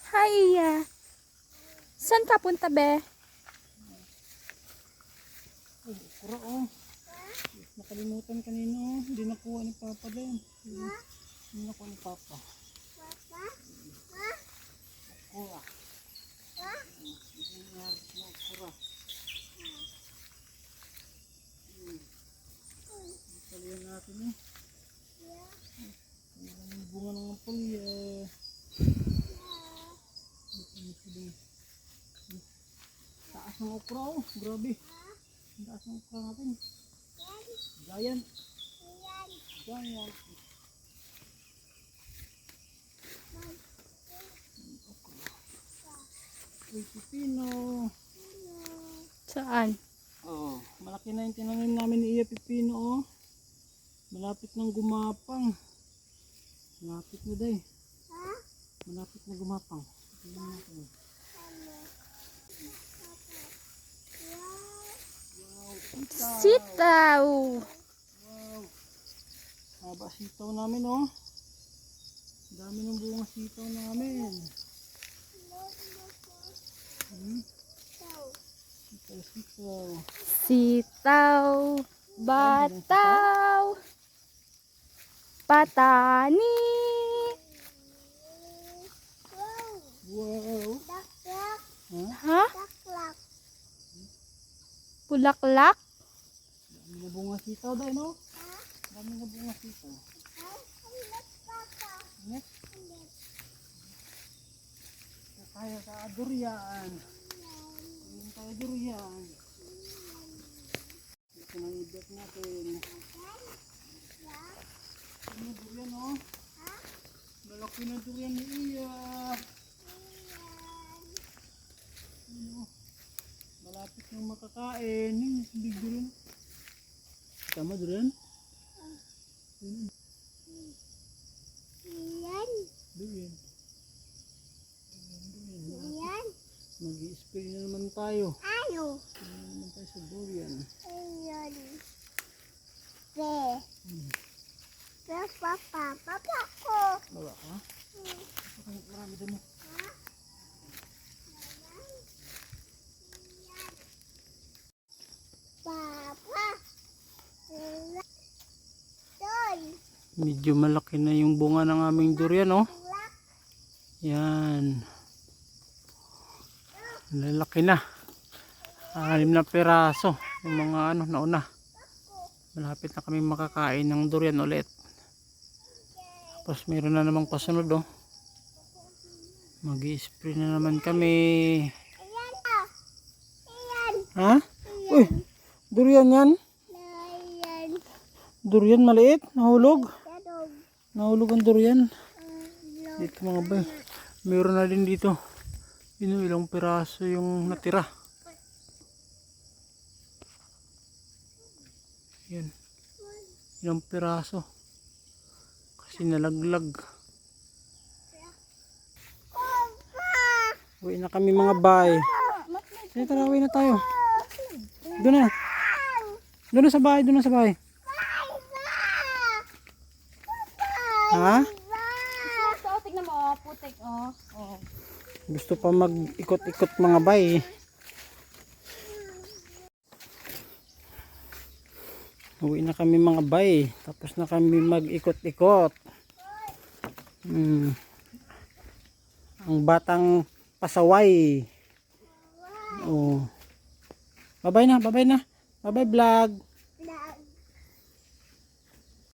Hi! Saan ka punta, be? Okra oh. Nakalimutan kanina oh. Hindi nakuha ni Papa din. Hindi nakuha ni Papa. Okra. Hindi nangyari na okra. Palihan natin eh. Ang bunga ng apoy taas ng okra oh. Grabe. Ang taas ng okra natin. Giant. Giant. Uy, pipino. Saan? Oh, malaki na yung tinanim namin ni Iya pipino oh. Malapit nang gumapang. Malapit na day. Malapit na gumapang. Tingnan natin. Wow, Sitaw! wow. Haba sitaw namin oh. Dami ng bunga sitaw namin. Sitaw. Sitaw! Bataw! Patani! Wow. Ha? Bulaklak? Dami na bunga sitaw day no? Dami na bunga sitaw. Next. Tayo sa durian. Ayun tayo durian. Ito na ibig natin. Ano durian oh? Malaki na durian ni Iya. Ano? Malapit na makakain. Yung big durian. Tama durian? Durian. Mag-i-spray na naman tayo. Naman tayo sa durian. Papa ko. Bawa ka? Marami din mo. Papa. Medyo malaki na yung bunga ng aming durian oh. Yan. Lalaki na. 6 na piraso. Yung mga ano nauna. Malapit na kami makakain ng durian ulit. Tapos meron na namang pasunod oh. Mag-i-spray na naman kami. Ha? Uy! Durian yan? Durian maliit? Nahulog? Nahulog ang durian. Dito mga bay. Meron na din dito. Ilang piraso yung natira. Yan. Ilang piraso. Kasi nalaglag. Uwi na kami mga bay. Sige, tara, uwi na tayo. Doon na. Doon na sa bahay, doon na sa bahay. Ha? Tignan mo, putik oh. Gusto pa mag-ikot-ikot mga bay. Uwi na kami mga bay. Tapos na kami mag-ikot-ikot. Ang batang pasaway. Oh. Bye-bye na, bye-bye na. Bye-bye vlog.